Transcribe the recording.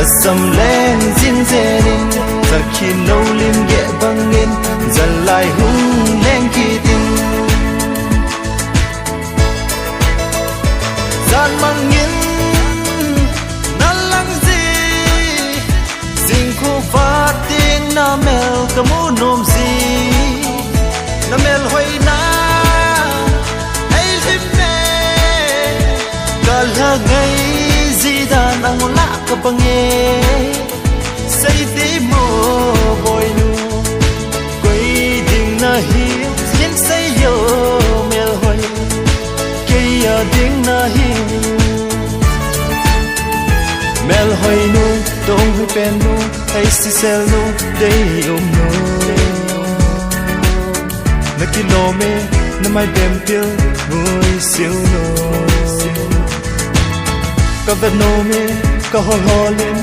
nasam leng jingjen zakhi no lim ge bangin zalai hung leng kitin zan mangin nalang zi sing khu fatin na mel kamu nom zi na mel hoi na ai lim me kala ngai zi dan ang la ka bange say ti mo boy nu quay ding na hi yin say yo mel hoi ke ya ding na hi mel hoi nu dong hui pen nu hay si sel nu day nu na kilome na mai bem pil ngui siêu no ka vật no me ka hol holin